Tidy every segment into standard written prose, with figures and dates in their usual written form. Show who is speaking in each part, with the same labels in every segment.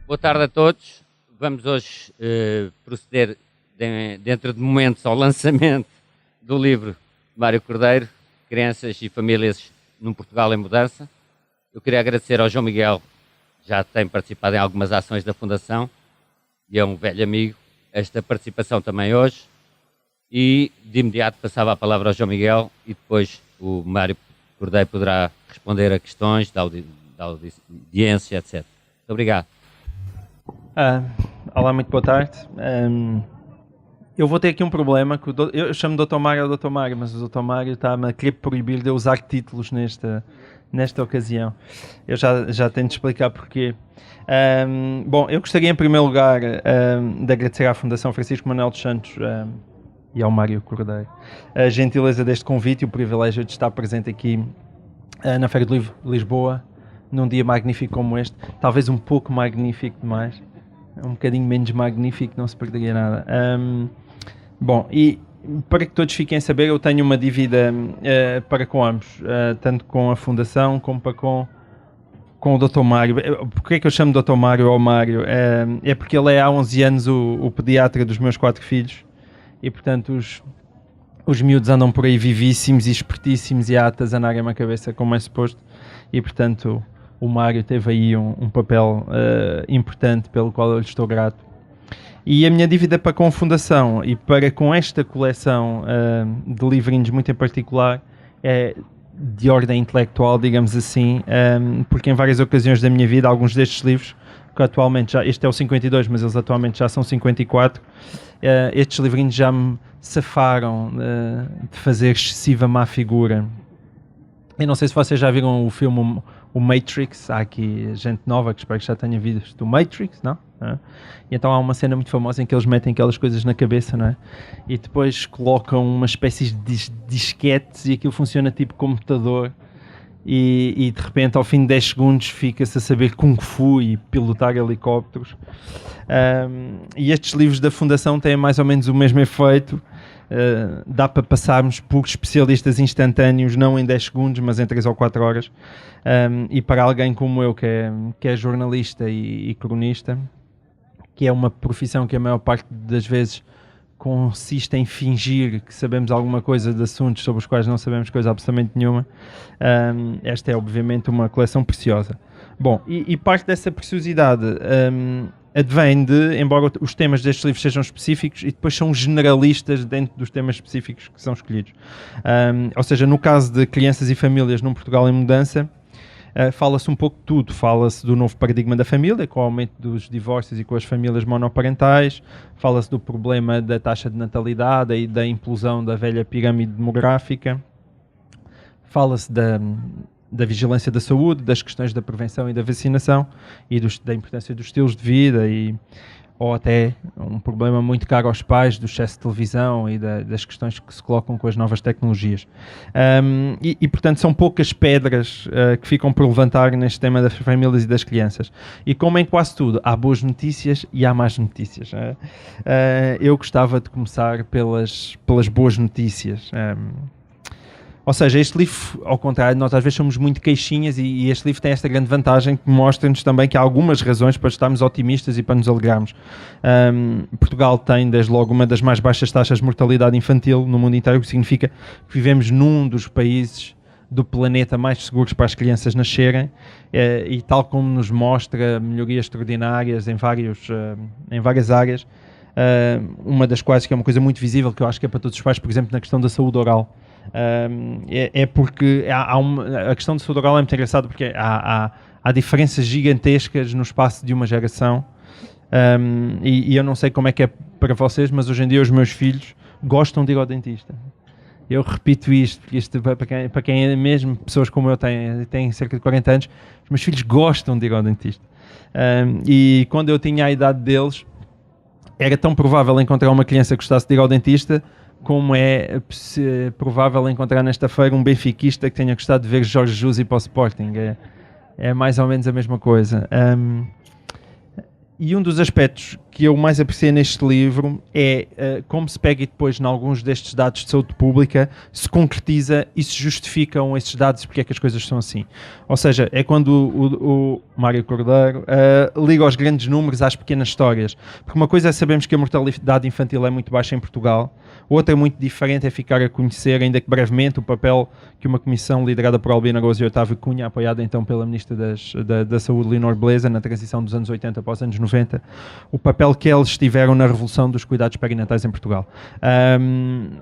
Speaker 1: Boa tarde a todos. Vamos hoje proceder, dentro de momentos, ao lançamento do livro de Mário Cordeiro, Crianças e Famílias num Portugal em Mudança. Eu queria agradecer ao João Miguel, que já tem participado em algumas ações da Fundação, e é um velho amigo, esta participação também hoje. E de imediato passava a palavra ao João Miguel e depois o Mário Cordeiro poderá responder a questões da audiência, etc. Muito obrigado.
Speaker 2: Olá, muito boa tarde. Eu vou ter aqui um problema, que eu chamo Dr. Mário ao Dr. Mário, mas o Dr. Mário está-me a querer proibir de eu usar títulos nesta ocasião. Eu já tenho de explicar porquê. Bom, eu gostaria em primeiro lugar de agradecer à Fundação Francisco Manuel dos Santos e ao Mário Cordeiro a gentileza deste convite e o privilégio de estar presente aqui na Feira do Livro de Lisboa, num dia magnífico como este, talvez um pouco magnífico demais, um bocadinho menos magnífico, não se perderia nada. Bom, e para que todos fiquem a saber, eu tenho uma dívida para com ambos, tanto com a Fundação como para com o Dr. Mário. Porquê é que eu chamo Dr. Mário ao Mário? É porque ele é há 11 anos o pediatra dos meus 4 filhos e, portanto, os miúdos andam por aí vivíssimos e espertíssimos e a atazanarem-me a cabeça como é suposto e, portanto, o Mário teve aí um papel importante pelo qual eu lhe estou grato. E a minha dívida para com a Fundação e para com esta coleção de livrinhos muito em particular é de ordem intelectual, digamos assim, porque em várias ocasiões da minha vida, alguns destes livros, que atualmente este é o 52, mas eles atualmente já são 54, estes livrinhos já me safaram de fazer excessiva má figura. Eu não sei se vocês já viram o filme o Matrix. Há aqui gente nova que espero que já tenha visto o Matrix, não? E então há uma cena muito famosa em que eles metem aquelas coisas na cabeça, não é? E depois colocam uma espécie de disquetes e aquilo funciona tipo computador e de repente ao fim de 10 segundos fica-se a saber Kung Fu e pilotar helicópteros. E estes livros da Fundação têm mais ou menos o mesmo efeito. Dá para passarmos por especialistas instantâneos, não em 10 segundos, mas em 3 ou 4 horas. E para alguém como eu, que é jornalista e cronista, que é uma profissão que a maior parte das vezes consiste em fingir que sabemos alguma coisa de assuntos sobre os quais não sabemos coisa absolutamente nenhuma, esta é obviamente uma coleção preciosa. Bom, e parte dessa preciosidade advém de, embora os temas destes livros sejam específicos, e depois são generalistas dentro dos temas específicos que são escolhidos. Ou seja, no caso de Crianças e Famílias num Portugal em Mudança, fala-se um pouco de tudo. Fala-se do novo paradigma da família, com o aumento dos divórcios e com as famílias monoparentais. Fala-se do problema da taxa de natalidade e da implosão da velha pirâmide demográfica. Fala-se da vigilância da saúde, das questões da prevenção e da vacinação e da importância dos estilos de vida ou até um problema muito caro aos pais do excesso de televisão e das questões que se colocam com as novas tecnologias. Portanto, são poucas pedras que ficam por levantar neste tema das famílias e das crianças. E como em quase tudo, há boas notícias e há más notícias. Eu gostava de começar pelas boas notícias. Ou seja, este livro, ao contrário, nós às vezes somos muito queixinhas e este livro tem esta grande vantagem que mostra-nos também que há algumas razões para estarmos otimistas e para nos alegrarmos. Portugal tem, desde logo, uma das mais baixas taxas de mortalidade infantil no mundo inteiro, o que significa que vivemos num dos países do planeta mais seguros para as crianças nascerem e tal como nos mostra melhorias extraordinárias em várias áreas, uma das quais que é uma coisa muito visível, que eu acho que é para todos os pais, por exemplo, na questão da saúde oral. Porque a questão de saúde oral é muito engraçada porque há diferenças gigantescas no espaço de uma geração e eu não sei como é que é para vocês, mas hoje em dia os meus filhos gostam de ir ao dentista. Eu repito isto, porque isto para quem é mesmo, pessoas como eu têm cerca de 40 anos, os meus filhos gostam de ir ao dentista. E quando eu tinha a idade deles, era tão provável encontrar uma criança que gostasse de ir ao dentista como é provável encontrar nesta feira um benfiquista que tenha gostado de ver Jorge Jesus ir para o Sporting. É mais ou menos a mesma coisa. E um dos aspectos que eu mais apreciei neste livro é como se pega e depois, em alguns destes dados de saúde pública, se concretiza e se justificam esses dados e porque é que as coisas são assim. Ou seja, é quando o Mário Cordeiro liga os grandes números às pequenas histórias. Porque uma coisa é sabermos que a mortalidade infantil é muito baixa em Portugal, outra muito diferente é ficar a conhecer, ainda que brevemente, o papel que uma comissão liderada por Albina Rose e Otávio Cunha, apoiada então pela Ministra da Saúde, Leonor Beleza, na transição dos anos 80 para os anos 90, o papel que eles tiveram na revolução dos cuidados perinatais em Portugal.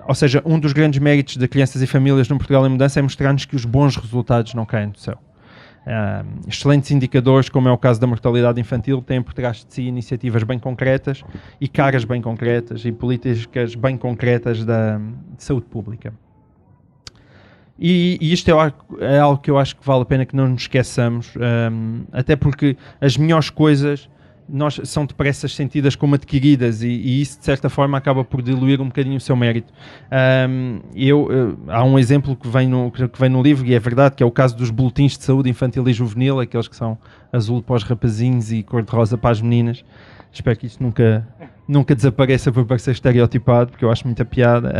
Speaker 2: Ou seja, um dos grandes méritos de Crianças e Famílias no Portugal em Mudança é mostrar-nos que os bons resultados não caem do céu. Excelentes indicadores, como é o caso da mortalidade infantil, têm por trás de si iniciativas bem concretas e caras bem concretas e políticas bem concretas de saúde pública. E isto é algo que eu acho que vale a pena que não nos esqueçamos, até porque as melhores coisas são depressa sentidas como adquiridas e isso de certa forma acaba por diluir um bocadinho o seu mérito. Há um exemplo que vem no livro e é verdade, que é o caso dos boletins de saúde infantil e juvenil, aqueles que são azul para os rapazinhos e cor-de-rosa para as meninas. Espero que isto nunca desapareça por parecer estereotipado, porque eu acho muita piada.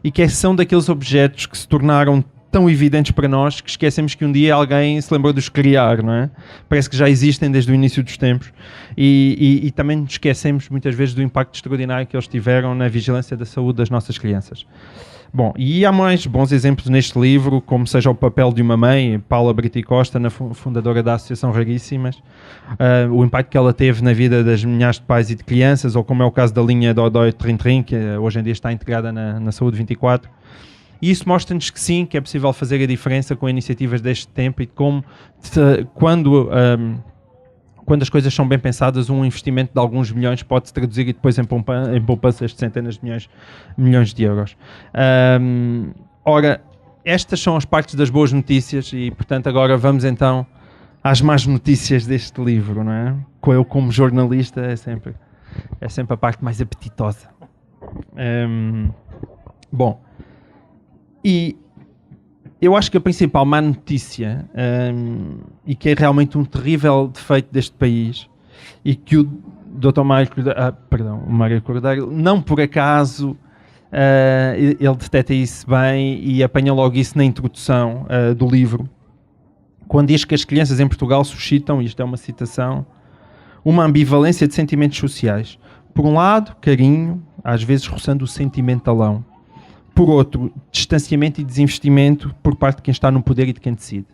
Speaker 2: E que são daqueles objetos que se tornaram tão evidentes para nós que esquecemos que um dia alguém se lembrou de os criar, não é? Parece que já existem desde o início dos tempos e também nos esquecemos muitas vezes do impacto extraordinário que eles tiveram na vigilância da saúde das nossas crianças. Bom, e há mais bons exemplos neste livro, como seja o papel de uma mãe, Paula Brito Costa, fundadora da Associação Raríssimas, o impacto que ela teve na vida das milhares de pais e de crianças, ou como é o caso da linha Dodói Trim Trim, que hoje em dia está integrada na Saúde 24. E isso mostra-nos que sim, que é possível fazer a diferença com iniciativas deste tempo e de como, quando as coisas são bem pensadas, um investimento de alguns milhões pode se traduzir e depois em poupanças de centenas de milhões de euros. Ora, estas são as partes das boas notícias e, portanto, agora vamos então às más notícias deste livro, não é? Eu, como jornalista, é sempre a parte mais apetitosa. Bom, e eu acho que a principal má notícia, e que é realmente um terrível defeito deste país, e que o Dr. Mário Cordeiro, não por acaso, ele detecta isso bem e apanha logo isso na introdução do livro, quando diz que as crianças em Portugal suscitam, isto é uma citação, uma ambivalência de sentimentos sociais. Por um lado, carinho, às vezes roçando o sentimentalão. Por outro, distanciamento e desinvestimento por parte de quem está no poder e de quem decide.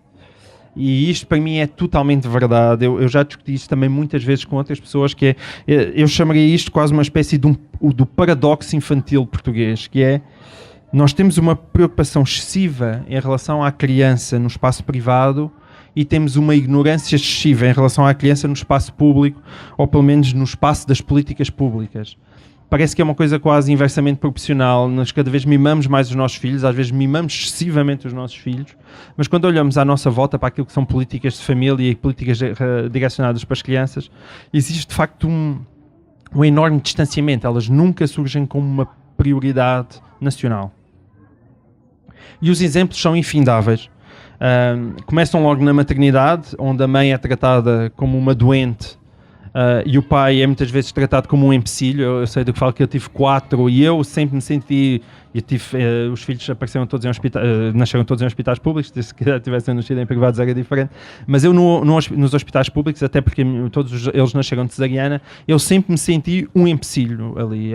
Speaker 2: E isto para mim é totalmente verdade. Eu já discuti isto também muitas vezes com outras pessoas, que eu chamaria isto quase uma espécie do paradoxo infantil português, que é, nós temos uma preocupação excessiva em relação à criança no espaço privado e temos uma ignorância excessiva em relação à criança no espaço público, ou pelo menos no espaço das políticas públicas. Parece que é uma coisa quase inversamente proporcional. Nós cada vez mimamos mais os nossos filhos, às vezes mimamos excessivamente os nossos filhos, mas quando olhamos à nossa volta para aquilo que são políticas de família e políticas direcionadas para as crianças, existe de facto um enorme distanciamento. Elas nunca surgem como uma prioridade nacional. E os exemplos são infindáveis. Começam logo na maternidade, onde a mãe é tratada como uma doente, e o pai é muitas vezes tratado como um empecilho. Eu sei do que falo, que eu tive 4 e eu sempre me senti... os filhos apareceram todos em hospitais, nasceram todos em hospitais públicos, se tivessem nascido em privados era diferente, mas eu nos hospitais públicos, até porque todos eles nasceram de cesariana, eu sempre me senti um empecilho ali.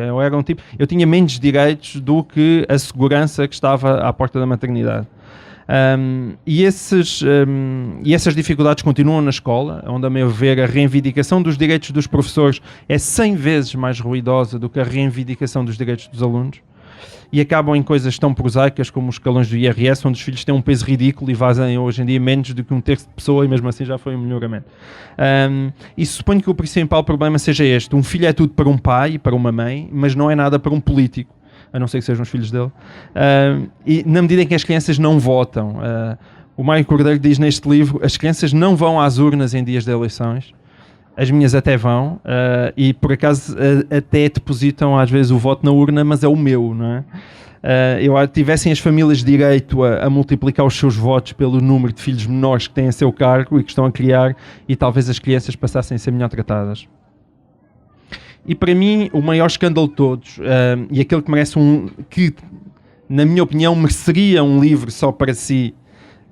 Speaker 2: Eu tinha menos direitos do que a segurança que estava à porta da maternidade. E essas dificuldades continuam na escola, onde, a meu ver, a reivindicação dos direitos dos professores é 100 vezes mais ruidosa do que a reivindicação dos direitos dos alunos, e acabam em coisas tão prosaicas como os escalões do IRS, onde os filhos têm um peso ridículo e vazam hoje em dia menos do que 1/3 de pessoa, e mesmo assim já foi um melhoramento. E suponho que o principal problema seja este: um filho é tudo para um pai e para uma mãe, mas não é nada para um político, a não ser que sejam os filhos dele. E na medida em que as crianças não votam, o Mário Cordeiro diz neste livro, as crianças não vão às urnas em dias de eleições, as minhas até vão, e por acaso até depositam às vezes o voto na urna, mas é o meu, não é? Tivessem as famílias direito a multiplicar os seus votos pelo número de filhos menores que têm a seu cargo e que estão a criar, e talvez as crianças passassem a ser melhor tratadas. E para mim, o maior escândalo de todos, e aquele que merece que, na minha opinião, mereceria um livro só para si,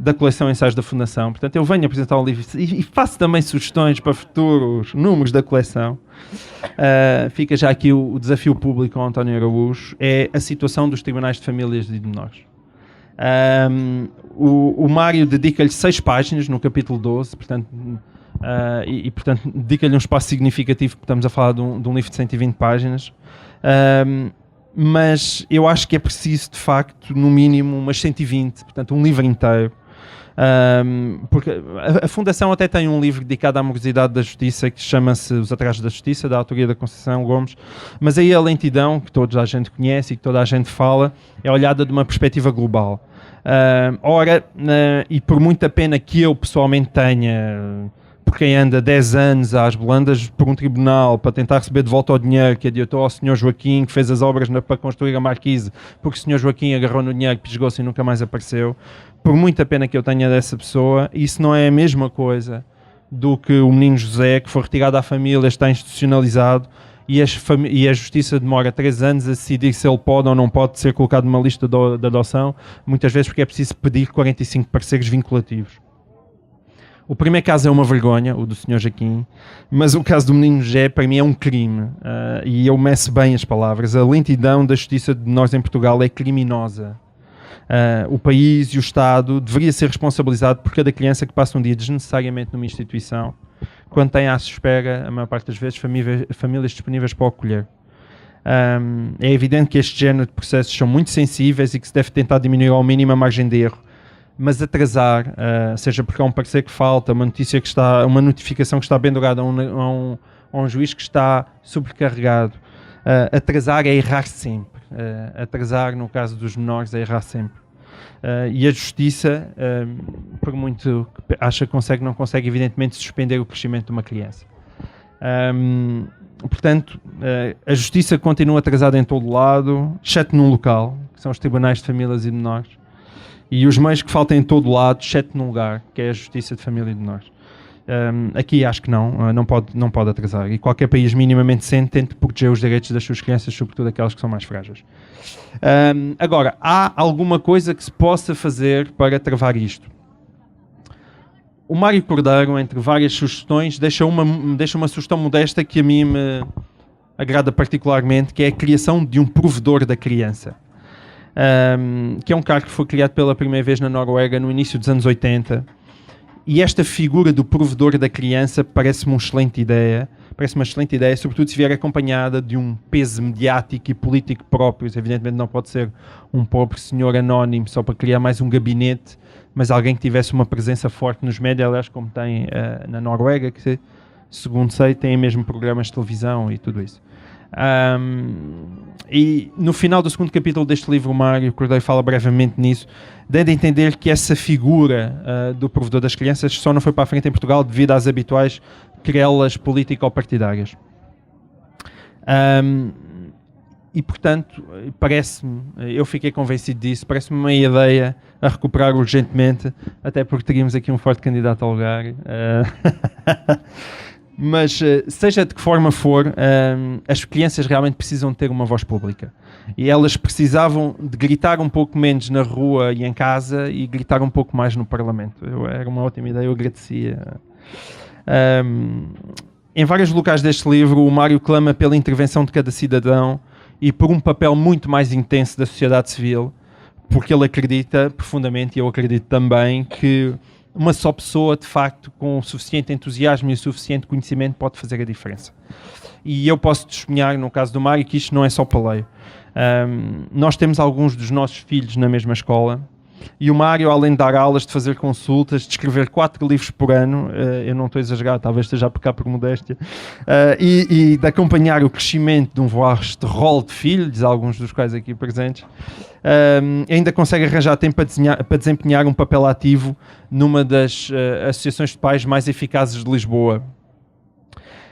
Speaker 2: da coleção Ensaios da Fundação. Portanto, eu venho apresentar um livro e faço também sugestões para futuros números da coleção. Fica já aqui o desafio público ao António Araújo, é a situação dos tribunais de famílias e de menores. O Mário dedica-lhe 6 páginas no capítulo 12, portanto, portanto dedica-lhe um espaço significativo, porque estamos a falar de um livro de 120 páginas. Mas eu acho que é preciso, de facto, no mínimo umas 120, portanto, um livro inteiro. Porque a Fundação até tem um livro dedicado à morosidade da justiça que chama-se Os Atrasos da Justiça, da autoria da Conceição Gomes, mas aí a lentidão, que toda a gente conhece e que toda a gente fala, é olhada de uma perspectiva global. E por muita pena que eu pessoalmente tenha, por quem anda 10 anos às bolandas por um tribunal para tentar receber de volta o dinheiro que adiantou ao Sr. Joaquim, que fez as obras para construir a Marquise, porque o Sr. Joaquim agarrou no dinheiro, pisgou-se e nunca mais apareceu. Por muita pena que eu tenha dessa pessoa, isso não é a mesma coisa do que o menino José, que foi retirado à família, está institucionalizado, e a justiça demora 3 anos a decidir se ele pode ou não pode ser colocado numa lista de adoção, muitas vezes porque é preciso pedir 45 pareceres vinculativos. O primeiro caso é uma vergonha, o do Sr. Joaquim, mas o caso do menino José, para mim, é um crime. E eu meço bem as palavras. A lentidão da justiça de menores em Portugal é criminosa. O país e o Estado deveria ser responsabilizado por cada criança que passa um dia desnecessariamente numa instituição, quando tem à sua espera, a maior parte das vezes, famílias disponíveis para o acolher. É evidente que este género de processos são muito sensíveis e que se deve tentar diminuir ao mínimo a margem de erro, mas atrasar, seja porque há um parecer que falta, uma notificação que está pendurada a um juiz que está sobrecarregado, atrasar é errar sempre. Atrasar, no caso dos menores, é errar sempre. E a justiça, por muito que acha que consegue, não consegue, evidentemente, suspender o crescimento de uma criança. Portanto, a justiça continua atrasada em todo lado, exceto num local, que são os tribunais de famílias e de menores. E os meios que faltam em todo lado, exceto num lugar, que é a justiça de família e de menores. Aqui acho que não pode atrasar. E qualquer país minimamente decente tente proteger os direitos das suas crianças, sobretudo aquelas que são mais frágeis. Agora, há alguma coisa que se possa fazer para travar isto? O Mário Cordeiro, entre várias sugestões, deixa uma sugestão modesta que a mim me agrada particularmente, que é a criação de um provedor da criança. Que é um cargo que foi criado pela primeira vez na Noruega no início dos anos 80. E esta figura do provedor da criança parece-me uma excelente ideia, sobretudo se vier acompanhada de um peso mediático e político próprio. Isso, evidentemente, não pode ser um pobre senhor anónimo só para criar mais um gabinete, mas alguém que tivesse uma presença forte nos médias, aliás, como tem na Noruega, que, segundo sei, tem mesmo programas de televisão e tudo isso. E no final do segundo capítulo deste livro, o Mário Cordeiro fala brevemente nisso, dando a entender que essa figura do provedor das crianças só não foi para a frente em Portugal devido às habituais querelas político-partidárias. E portanto, parece-me, eu fiquei convencido disso, parece-me uma ideia a recuperar urgentemente, até porque teríamos aqui um forte candidato ao lugar. Mas, seja de que forma for, as crianças realmente precisam ter uma voz pública. E elas precisavam de gritar um pouco menos na rua e em casa e gritar um pouco mais no Parlamento. Era uma ótima ideia, eu agradecia. Em vários locais deste livro, o Mário clama pela intervenção de cada cidadão e por um papel muito mais intenso da sociedade civil, porque ele acredita profundamente, e eu acredito também, que uma só pessoa, de facto, com o suficiente entusiasmo e o suficiente conhecimento pode fazer a diferença. E eu posso testemunhar, no caso do Mário, que isto não é só paleio. Nós temos alguns dos nossos filhos na mesma escola, e o Mário, além de dar aulas, de fazer consultas, de escrever 4 livros por ano, eu não estou a exagerar, talvez esteja a pecar por modéstia, e de acompanhar o crescimento de um vasto rol de filhos, alguns dos quais aqui presentes, ainda consegue arranjar tempo para desempenhar um papel ativo numa das associações de pais mais eficazes de Lisboa.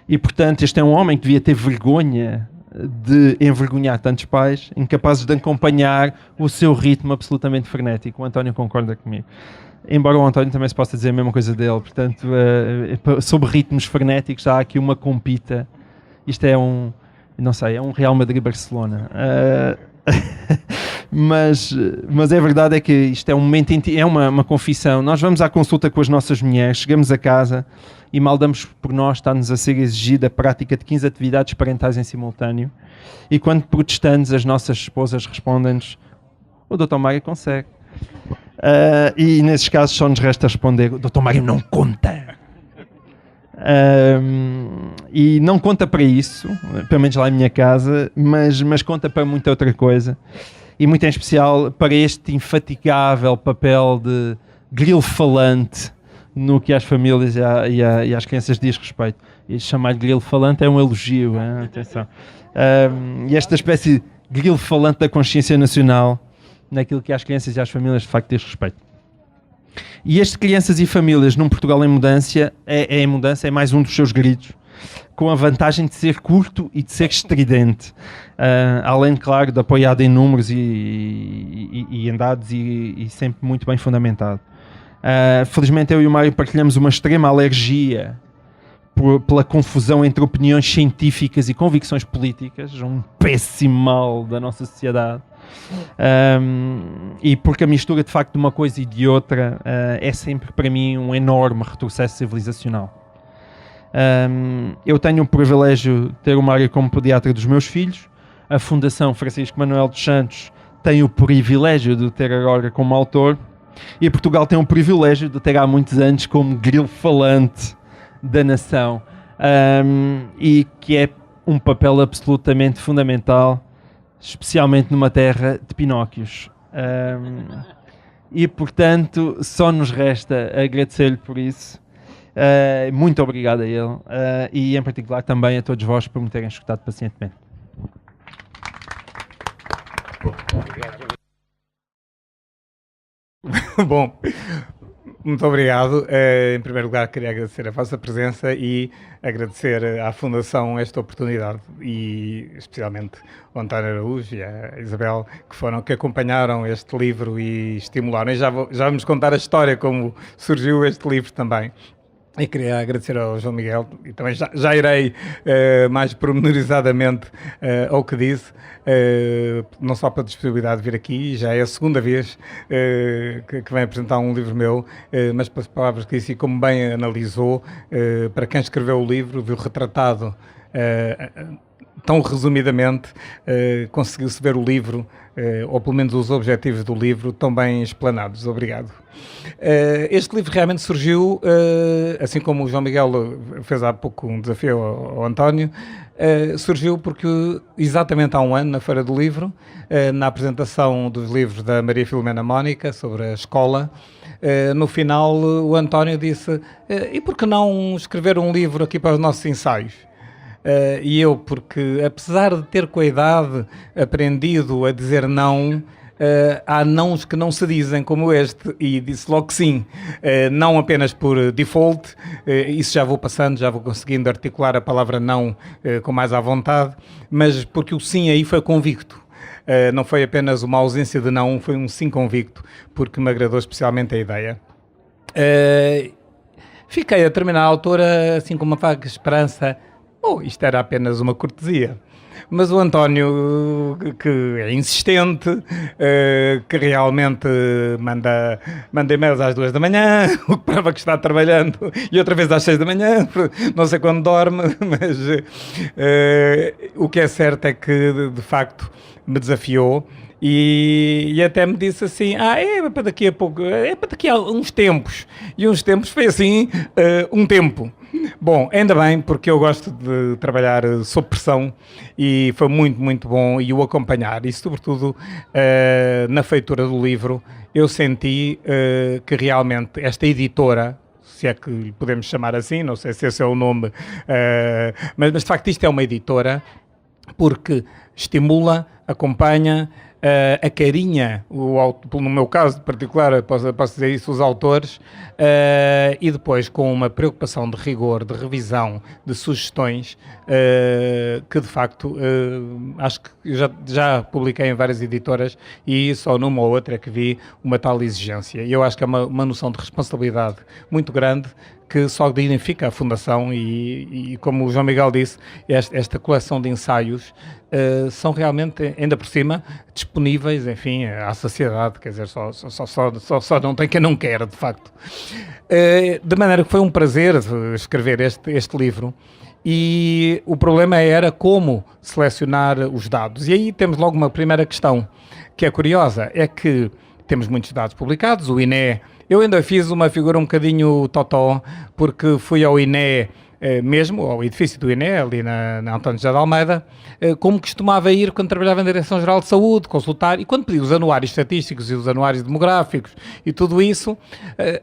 Speaker 2: E, portanto, este é um homem que devia ter vergonha de envergonhar tantos pais, incapazes de acompanhar o seu ritmo absolutamente frenético. O António concorda comigo. Embora o António também se possa dizer a mesma coisa dele. Portanto, sobre ritmos frenéticos há aqui uma compita. Isto é não sei, é um Real Madrid-Barcelona. Mas a verdade é que isto é um momento, é uma confissão. Nós vamos à consulta com as nossas mulheres, chegamos a casa e mal damos por nós, está-nos a ser exigida a prática de 15 atividades parentais em simultâneo. E quando protestamos, as nossas esposas respondem-nos: o Dr. Mário consegue. E nesses casos só nos resta responder: o Dr. Mário não conta. E não conta para isso, pelo menos lá em minha casa, mas conta para muita outra coisa. E muito em especial para este infatigável papel de grilo falante no que às famílias e às crianças diz respeito. E chamar de grilo falante é um elogio, hein? Atenção. E esta espécie de grilo falante da consciência nacional naquilo que às crianças e às famílias de facto diz respeito. E este Crianças e Famílias num Portugal em Mudança é mais um dos seus gritos, com a vantagem de ser curto e de ser estridente, além, claro, de apoiado em números e em dados e sempre muito bem fundamentado. Felizmente eu e o Mário partilhamos uma extrema alergia pela confusão entre opiniões científicas e convicções políticas, um péssimo mal da nossa sociedade. E porque a mistura de facto de uma coisa e de outra é sempre para mim um enorme retrocesso civilizacional. Eu tenho o privilégio de ter o Mário como pediatra dos meus filhos. A Fundação Francisco Manuel dos Santos tem o privilégio de ter agora como autor, e Portugal tem o privilégio de ter há muitos anos como grilo falante da nação, e que é um papel absolutamente fundamental, especialmente numa terra de Pinóquios. E portanto só nos resta agradecer-lhe por isso. Muito obrigado a ele, e em particular também a todos vós por me terem escutado pacientemente.
Speaker 3: Bom, muito obrigado. Em primeiro lugar, queria agradecer a vossa presença e agradecer à Fundação esta oportunidade, e especialmente ao António Araújo e à Isabel, que acompanharam este livro e estimularam. E já vamos contar a história, como surgiu este livro também. E queria agradecer ao João Miguel, e também já irei mais pormenorizadamente ao que disse, não só pela disponibilidade de vir aqui, já é a segunda vez que vem apresentar um livro meu, mas pelas palavras que disse e como bem analisou, para quem escreveu o livro, viu retratado tão resumidamente, conseguiu-se ver o livro, ou pelo menos os objetivos do livro, tão bem explanados. Obrigado. Este livro realmente surgiu, assim como o João Miguel fez há pouco um desafio ao António, surgiu porque exatamente há um ano, na Feira do Livro, na apresentação dos livros da Maria Filomena Mónica sobre a escola, no final o António disse: e por que não escrever um livro aqui para os nossos ensaios? E eu, porque apesar de ter com a idade aprendido a dizer não, há nãos que não se dizem como este, e disse logo que sim, não apenas por default, isso já vou passando, já vou conseguindo articular a palavra não com mais à vontade, mas porque o sim aí foi convicto. Não foi apenas uma ausência de não, foi um sim convicto, porque me agradou especialmente a ideia. Fiquei a terminar a autora assim com uma vaga esperança. Isto era apenas uma cortesia. Mas o António, que é insistente, que realmente manda e-mails às 2 da manhã, o que prova que está trabalhando, e outra vez às 6 da manhã, não sei quando dorme, mas o que é certo é que, de facto, me desafiou. E até me disse assim: é para daqui a pouco, é para daqui a uns tempos. E uns tempos foi assim, um tempo. Bom, ainda bem, porque eu gosto de trabalhar sob pressão, e foi muito, muito bom e o acompanhar. E sobretudo na feitura do livro eu senti que realmente esta editora, se é que lhe podemos chamar assim, não sei se esse é o nome, mas de facto isto é uma editora, porque estimula, acompanha, acarinha, no meu caso particular, posso dizer isso, os autores, e depois com uma preocupação de rigor, de revisão, de sugestões, que de facto acho que já publiquei em várias editoras e só numa ou outra é que vi uma tal exigência. E eu acho que é uma noção de responsabilidade muito grande que só dignifica a Fundação e como o João Miguel disse, esta coleção de ensaios são realmente, ainda por cima, disponíveis, enfim, à sociedade, quer dizer, só não tem quem não quer, de facto. De maneira que foi um prazer escrever este livro. E o problema era como selecionar os dados. E aí temos logo uma primeira questão, que é curiosa, é que temos muitos dados publicados, o INE... Eu ainda fiz uma figura um bocadinho totó, porque fui ao INE mesmo, ao edifício do INE, ali na António José de Almeida, como costumava ir quando trabalhava na Direção-Geral de Saúde, consultar, e quando pedi os anuários estatísticos e os anuários demográficos e tudo isso,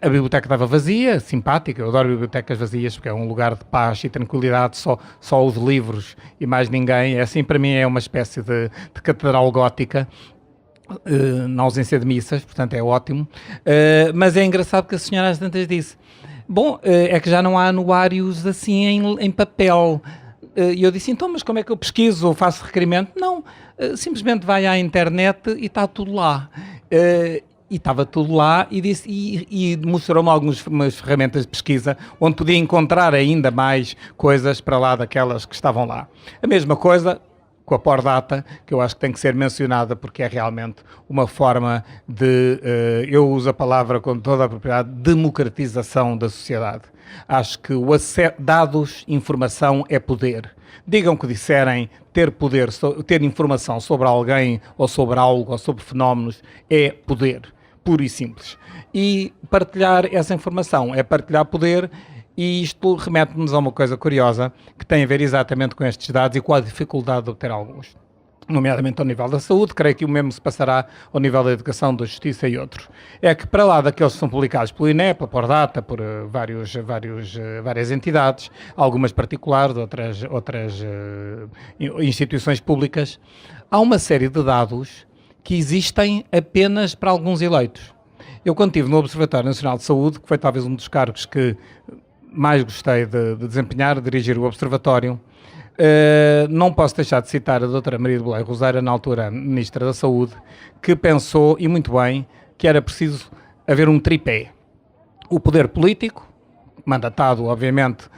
Speaker 3: a biblioteca estava vazia, simpática, eu adoro bibliotecas vazias porque é um lugar de paz e tranquilidade, só os livros e mais ninguém, assim para mim é uma espécie de catedral gótica, na ausência de missas, portanto é ótimo, mas é engraçado que a senhora às tantas disse, bom, é que já não há anuários assim em papel, e eu disse, então, mas como é que eu pesquiso ou faço requerimento? Não, simplesmente vai à internet e está tudo lá. E estava tudo lá e mostrou-me algumas ferramentas de pesquisa onde podia encontrar ainda mais coisas para lá daquelas que estavam lá. A mesma coisa com a Pordata, que eu acho que tem que ser mencionada porque é realmente uma forma de, eu uso a palavra com toda a propriedade, democratização da sociedade. Acho que dados, informação é poder. Digam o que disserem, ter poder, ter informação sobre alguém ou sobre algo ou sobre fenómenos é poder, puro e simples. E partilhar essa informação é partilhar poder. E isto remete-nos a uma coisa curiosa que tem a ver exatamente com estes dados e com a dificuldade de obter alguns, nomeadamente ao nível da saúde, creio que o mesmo se passará ao nível da educação, da justiça e outros. É que para lá daqueles que são publicados pelo INE, pela Pordata, por várias entidades, algumas particulares, outras instituições públicas, há uma série de dados que existem apenas para alguns eleitos. Eu, quando estive no Observatório Nacional de Saúde, que foi talvez um dos cargos que mais gostei de desempenhar, dirigir o Observatório, não posso deixar de citar a doutora Maria de Belém Rosário, na altura Ministra da Saúde, que pensou, e muito bem, que era preciso haver um tripé. O poder político, mandatado, obviamente,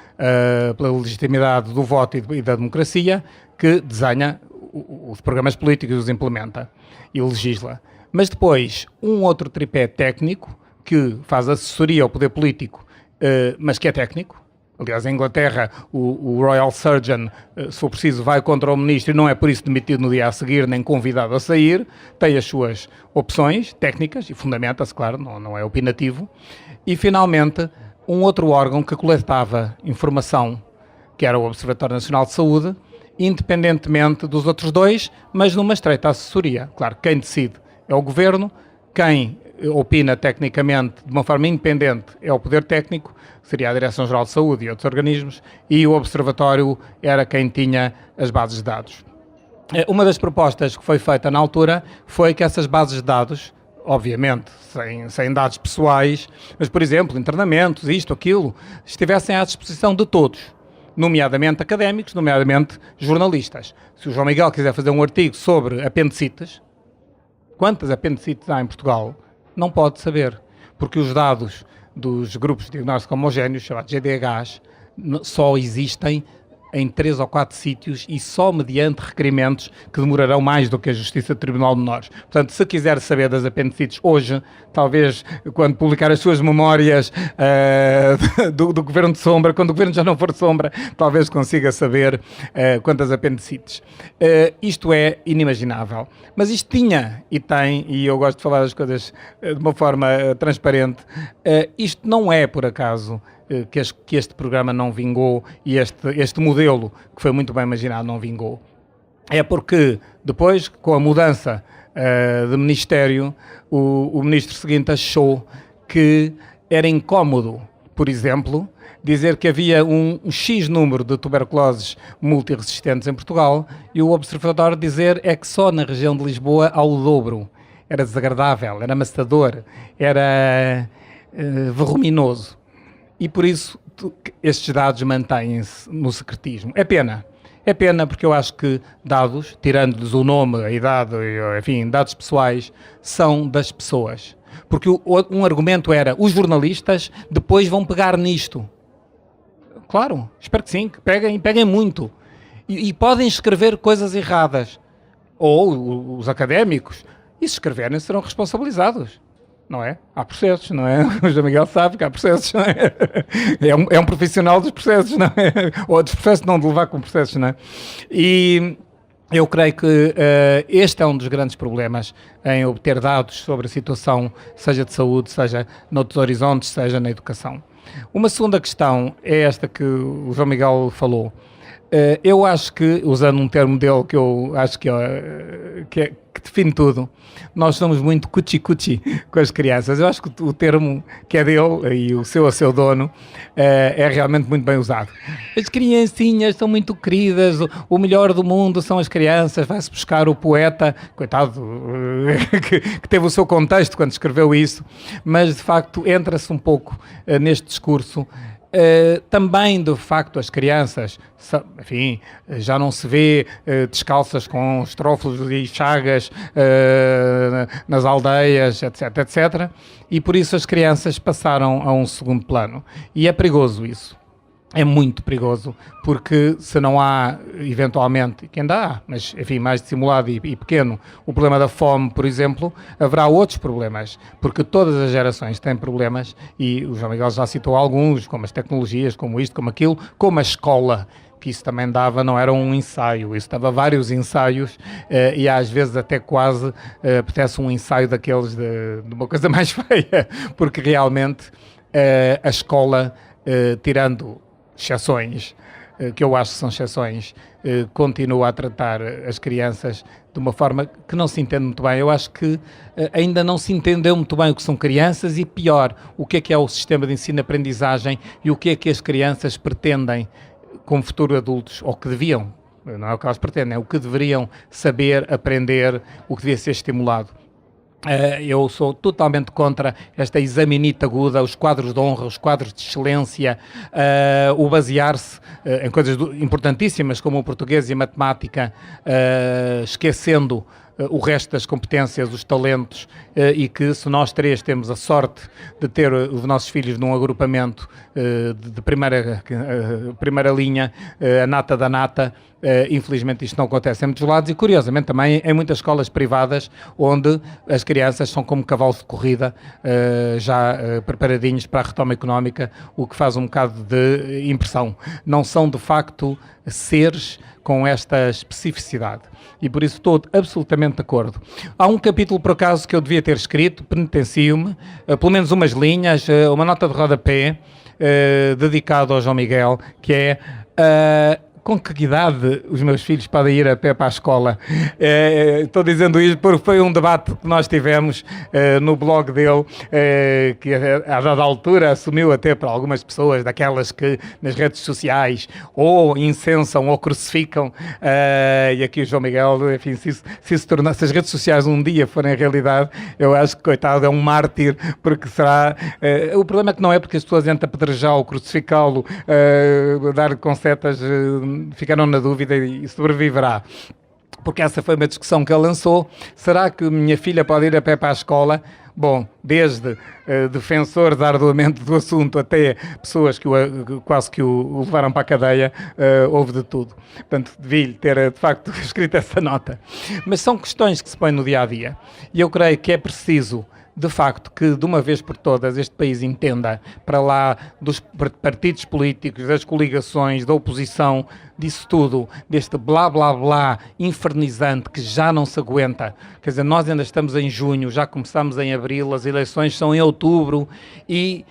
Speaker 3: pela legitimidade do voto e da democracia, que desenha os programas políticos e os implementa e legisla. Mas depois, um outro tripé técnico, que faz assessoria ao poder político, mas que é técnico. Aliás, em Inglaterra, o Royal Surgeon, se for preciso, vai contra o ministro e não é por isso demitido no dia a seguir, nem convidado a sair. Tem as suas opções técnicas e fundamenta-se, claro, não é opinativo. E, finalmente, um outro órgão que coletava informação, que era o Observatório Nacional de Saúde, independentemente dos outros dois, mas numa estreita assessoria. Claro, quem decide é o Governo, quem opina tecnicamente de uma forma independente é o poder técnico, seria a Direção-Geral de Saúde e outros organismos, e o Observatório era quem tinha as bases de dados. Uma das propostas que foi feita na altura foi que essas bases de dados, obviamente sem dados pessoais, mas, por exemplo, internamentos, isto, aquilo, estivessem à disposição de todos, nomeadamente académicos, nomeadamente jornalistas. Se o João Miguel quiser fazer um artigo sobre apendicites, quantas apendicites há em Portugal? Não pode saber, porque os dados dos grupos de diagnóstico homogéneos, chamados GDHs, só existem em 3 ou 4 sítios e só mediante requerimentos que demorarão mais do que a Justiça do Tribunal de Menores. Portanto, se quiser saber das apendicites hoje, talvez quando publicar as suas memórias do Governo de Sombra, quando o Governo já não for de Sombra, talvez consiga saber quantas apendicites. Isto é inimaginável. Mas isto tinha e tem, e eu gosto de falar das coisas de uma forma transparente, isto não é por acaso que este programa não vingou e este modelo, que foi muito bem imaginado, não vingou. É porque depois, com a mudança de ministério, o ministro seguinte achou que era incómodo, por exemplo, dizer que havia um X número de tuberculoses multiresistentes em Portugal e o Observatório dizer é que só na região de Lisboa há o dobro. Era desagradável, era amassador, era verruminoso. E por isso estes dados mantêm-se no secretismo. É pena porque eu acho que dados, tirando-lhes o nome, a idade, enfim, dados pessoais, são das pessoas. Porque um argumento era, os jornalistas depois vão pegar nisto. claro, espero que sim, que peguem muito. E podem escrever coisas erradas. Ou os académicos, e se escreverem serão responsabilizados. Não é? Há processos, não é? O João Miguel sabe que há processos, não é? É um profissional dos processos, não é? Ou dos processos, não de levar com processos, não é? E eu creio que este é um dos grandes problemas em obter dados sobre a situação, seja de saúde, seja noutros horizontes, seja na educação. Uma segunda questão é esta que o João Miguel falou. Eu acho que, usando um termo dele que eu acho que define tudo, nós somos muito cuchi-cuchi com as crianças. Eu acho que o termo que é dele e o seu dono é realmente muito bem usado. As criancinhas são muito queridas, o melhor do mundo são as crianças, vai-se buscar o poeta, coitado, que teve o seu contexto quando escreveu isso, mas de facto entra-se um pouco neste discurso. Também, de facto, as crianças, enfim, já não se vê descalças com estrófilos e chagas nas aldeias, etc, etc. E por isso as crianças passaram a um segundo plano. E é perigoso isso. É muito perigoso, porque se não há, eventualmente, que ainda há, mas, enfim, mais dissimulado e pequeno, o problema da fome, por exemplo, haverá outros problemas, porque todas as gerações têm problemas, e o João Miguel já citou alguns, como as tecnologias, como isto, como aquilo, como a escola, que isso também dava, não era um ensaio, isso dava vários ensaios, e às vezes até quase apetece um ensaio daqueles de uma coisa mais feia, porque realmente a escola, tirando exceções, que eu acho que são exceções, continua a tratar as crianças de uma forma que não se entende muito bem. Eu acho que ainda não se entendeu muito bem o que são crianças e, pior, o que é o sistema de ensino-aprendizagem e o que é que as crianças pretendem como futuros adultos, ou que deviam, não é o que elas pretendem, é o que deveriam saber, aprender, o que devia ser estimulado. Eu sou totalmente contra esta examinita aguda, os quadros de honra, os quadros de excelência, o basear-se em coisas importantíssimas como o português e a matemática, esquecendo o resto das competências, os talentos, e que se nós três temos a sorte de ter os nossos filhos num agrupamento de primeira linha, a nata da nata, infelizmente isto não acontece em muitos lados e curiosamente também em muitas escolas privadas onde as crianças são como cavalos de corrida, já preparadinhos para a retoma económica, o que faz um bocado de impressão. Não são de facto seres com esta especificidade. E por isso estou absolutamente de acordo. Há um capítulo, por acaso, que eu devia ter escrito, penitencio-me, pelo menos umas linhas, uma nota de rodapé, dedicado ao João Miguel, que é com que idade os meus filhos podem ir a pé para a escola. Estou dizendo isto porque foi um debate que nós tivemos no blog dele, que a dada altura assumiu até para algumas pessoas, daquelas que nas redes sociais ou incensam ou crucificam, e aqui o João Miguel, enfim, se as redes sociais um dia forem realidade, eu acho que, coitado, é um mártir, porque será... o problema é que não é porque as pessoas entram a apedrejá-lo, crucificá-lo, dar com setas... ficaram na dúvida e sobreviverá. Porque essa foi uma discussão que ele lançou. Será que minha filha pode ir a pé para a escola? Bom, desde defensores arduamente do assunto até pessoas que quase que o levaram para a cadeia, houve de tudo. Portanto, devia-lhe ter, de facto, escrito essa nota. Mas são questões que se põem no dia-a-dia. E eu creio que é preciso, de facto, que de uma vez por todas este país entenda, para lá dos partidos políticos, das coligações, da oposição, disso tudo, deste blá blá blá infernizante que já não se aguenta. Quer dizer, nós ainda estamos em junho, já começamos em abril, as eleições são em outubro e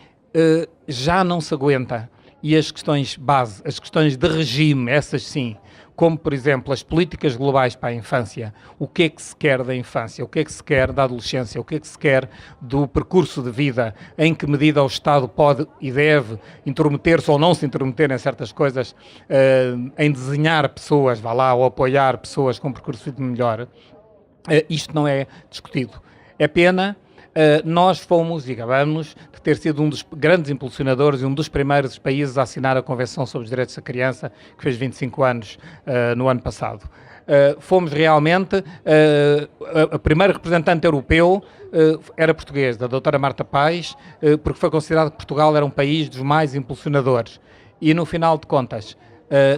Speaker 3: já não se aguenta. E as questões base, as questões de regime, essas sim, como, por exemplo, as políticas globais para a infância, o que é que se quer da infância, o que é que se quer da adolescência, o que é que se quer do percurso de vida, em que medida o Estado pode e deve intrometer-se ou não se intrometer em certas coisas, em desenhar pessoas, vá lá, ou apoiar pessoas com um percurso de vida melhor, isto não é discutido. É pena. Nós fomos e gabamos de ter sido um dos grandes impulsionadores e um dos primeiros países a assinar a Convenção sobre os Direitos da Criança, que fez 25 anos no ano passado. Fomos realmente, a primeira representante europeu era portuguesa, a doutora Marta Paz, porque foi considerado que Portugal era um país dos mais impulsionadores. e no final de contas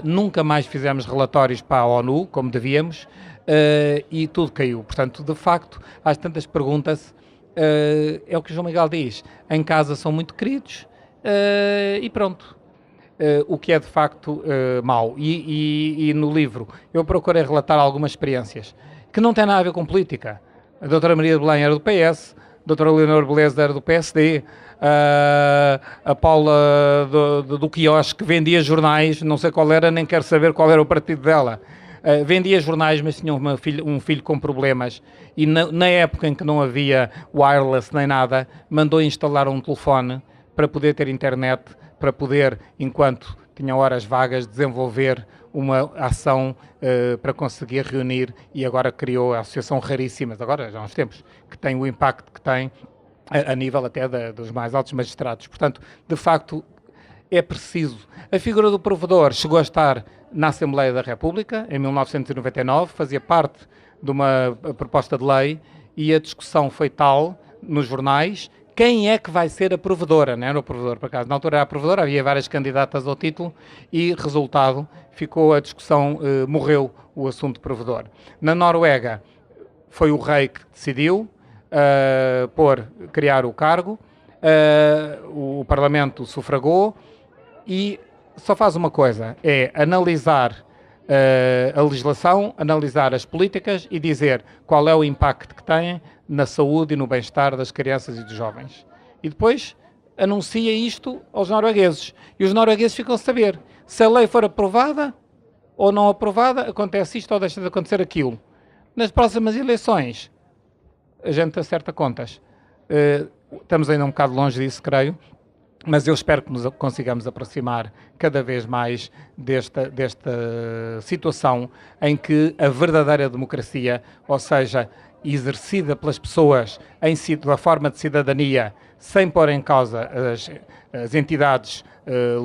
Speaker 3: nunca mais fizemos relatórios para a ONU, como devíamos, e tudo caiu. Portanto, de facto, às tantas perguntas, é o que o João Miguel diz, em casa são muito queridos, e pronto. O que é de facto mau. E no livro eu procurei relatar algumas experiências que não têm nada a ver com política. A doutora Maria de Belém era do PS, a doutora Leonor Beleza era do PSD, a Paula do quiosque vendia jornais, não sei qual era, nem quero saber qual era o partido dela. Vendia jornais, mas tinha um filho com problemas e na época em que não havia wireless nem nada, mandou instalar um telefone para poder ter internet, para poder, enquanto tinha horas vagas, desenvolver uma ação para conseguir reunir, e agora criou a Associação Raríssimas, agora já há uns tempos, que tem o impacto que tem a nível até dos mais altos magistrados. Portanto, de facto, é preciso. A figura do provedor chegou a estar na Assembleia da República, em 1999, fazia parte de uma proposta de lei, e a discussão foi tal, nos jornais, quem é que vai ser a provedora, não era o provedor, por acaso, na altura era a provedora, havia várias candidatas ao título, e resultado, ficou a discussão, morreu o assunto provedor. Na Noruega, foi o rei que decidiu criar o cargo, o Parlamento sufragou, e só faz uma coisa, é analisar a legislação, analisar as políticas e dizer qual é o impacto que têm na saúde e no bem-estar das crianças e dos jovens. E depois anuncia isto aos noruegueses. E os noruegueses ficam a saber se a lei for aprovada ou não aprovada, acontece isto ou deixa de acontecer aquilo. Nas próximas eleições, a gente acerta contas. Estamos ainda um bocado longe disso, creio, mas eu espero que nos consigamos aproximar cada vez mais desta situação em que a verdadeira democracia, ou seja, exercida pelas pessoas da forma de cidadania, sem pôr em causa as entidades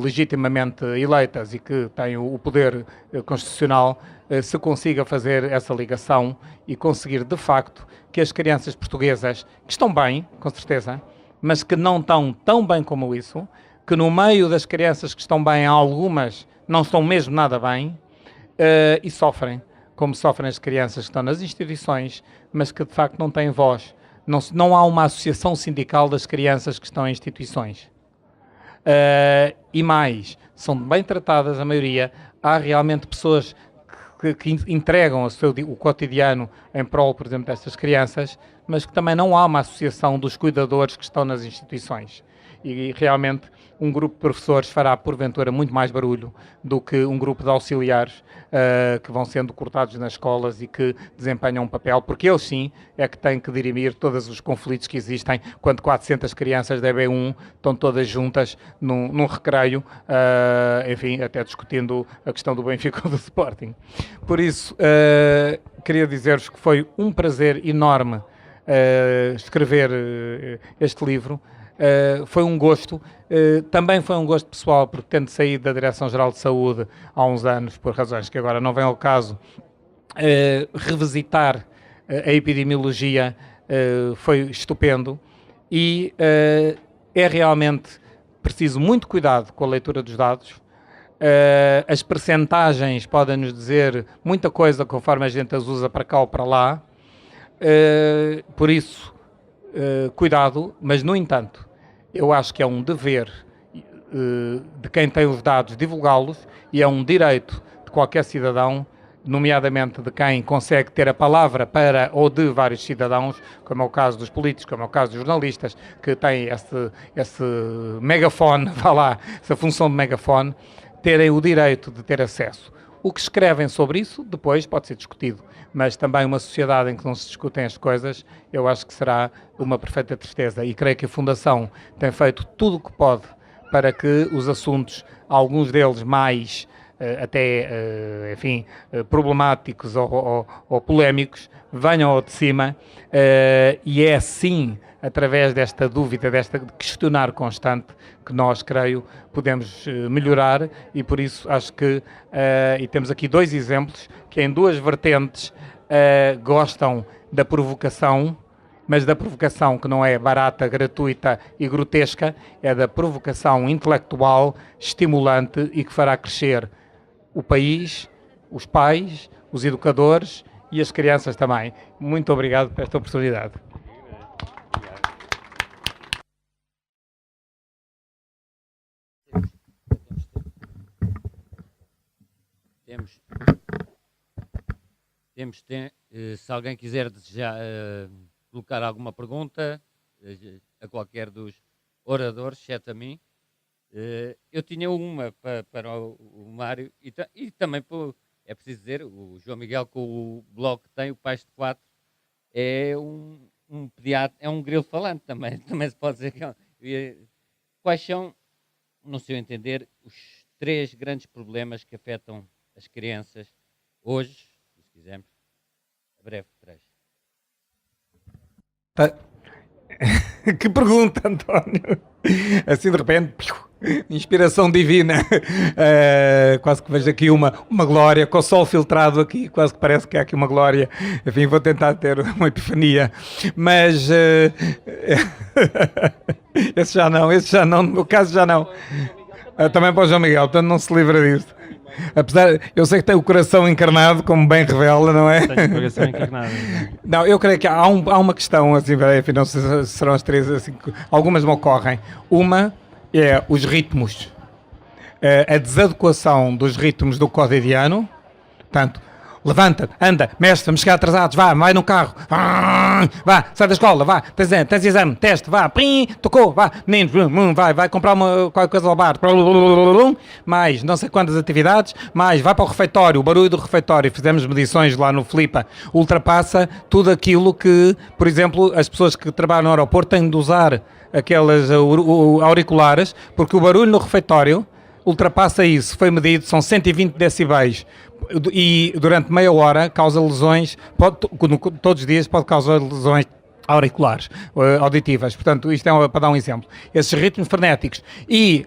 Speaker 3: legitimamente eleitas e que têm o poder constitucional, se consiga fazer essa ligação e conseguir, de facto, que as crianças portuguesas, que estão bem, com certeza, mas que não estão tão bem como isso, que no meio das crianças que estão bem, algumas não estão mesmo nada bem, e sofrem, como sofrem as crianças que estão nas instituições, mas que de facto não têm voz. Não há uma associação sindical das crianças que estão em instituições. E mais, são bem tratadas a maioria. Há realmente pessoas que entregam o cotidiano em prol, por exemplo, destas crianças, mas que também não há uma associação dos cuidadores que estão nas instituições. E realmente um grupo de professores fará, porventura, muito mais barulho do que um grupo de auxiliares que vão sendo cortados nas escolas e que desempenham um papel, porque eles sim é que têm que dirimir todos os conflitos que existem quando 400 crianças da EB1 estão todas juntas num recreio, enfim, até discutindo a questão do Benfica ou do Sporting. Por isso, queria dizer-vos que foi um prazer enorme escrever este livro. Foi um gosto, também foi um gosto pessoal, porque tendo saído da Direção-Geral de Saúde há uns anos, por razões que agora não vêm ao caso, revisitar a epidemiologia foi estupendo e é realmente preciso muito cuidado com a leitura dos dados. As percentagens podem nos dizer muita coisa conforme a gente as usa para cá ou para lá, por isso, cuidado, mas no entanto, eu acho que é um dever de quem tem os dados divulgá-los e é um direito de qualquer cidadão, nomeadamente de quem consegue ter a palavra para ou de vários cidadãos, como é o caso dos políticos, como é o caso dos jornalistas, que têm esse megafone, vá lá, essa função de megafone, terem o direito de ter acesso. O que escrevem sobre isso, depois pode ser discutido, mas também uma sociedade em que não se discutem as coisas, eu acho que será uma perfeita tristeza. E creio que a Fundação tem feito tudo o que pode para que os assuntos, alguns deles mais enfim, problemáticos ou polémicos, venham ao de cima, e é assim, através desta dúvida, de questionar constante, que nós, creio, podemos melhorar, e por isso acho que, e temos aqui dois exemplos, que em duas vertentes gostam da provocação, mas da provocação que não é barata, gratuita e grotesca, é da provocação intelectual, estimulante e que fará crescer o país, os pais, os educadores e as crianças também. Muito obrigado por esta oportunidade.
Speaker 1: Se alguém quiser desejar colocar alguma pergunta a qualquer dos oradores, exceto a mim, eu tinha uma para o Mário e também é preciso dizer, o João Miguel com o blog que tem, o Pais de Quatro, é um pediatra, é um grilo falante também, também se pode dizer que quais são, no seu entender, os 3 grandes problemas que afetam as crianças hoje, se quisermos, a breve 3.
Speaker 3: Que pergunta, António! Assim de repente, inspiração divina. Quase que vejo aqui uma glória, com o sol filtrado aqui, quase que parece que há aqui uma glória. Enfim, vou tentar ter uma epifania. Mas esse já não, no meu caso já não. Também para o João Miguel, portanto não se livra disso. Apesar, eu sei que tem o coração encarnado, como bem revela, não é?
Speaker 2: Tenho o coração encarnado.
Speaker 3: Não, eu creio que há uma questão, assim, enfim, não sei se serão as 3, assim, algumas me ocorrem. Uma é os ritmos, a desadequação dos ritmos do cotidiano, portanto, levanta, anda, mestre, vamos chegar atrasados, vai no carro, vá, sai da escola, vá, tens exame, teste, vá, pim, tocou, vá, meninos, vai comprar qualquer coisa ao bar, mais não sei quantas atividades, mais vai para o refeitório, o barulho do refeitório, fizemos medições lá no Flipa, ultrapassa tudo aquilo que, por exemplo, as pessoas que trabalham no aeroporto têm de usar aquelas auriculares, porque o barulho no refeitório ultrapassa isso, foi medido, são 120 decibéis e durante meia hora causa lesões, todos os dias pode causar lesões auriculares, auditivas, portanto isto é para dar um exemplo. Esses ritmos frenéticos e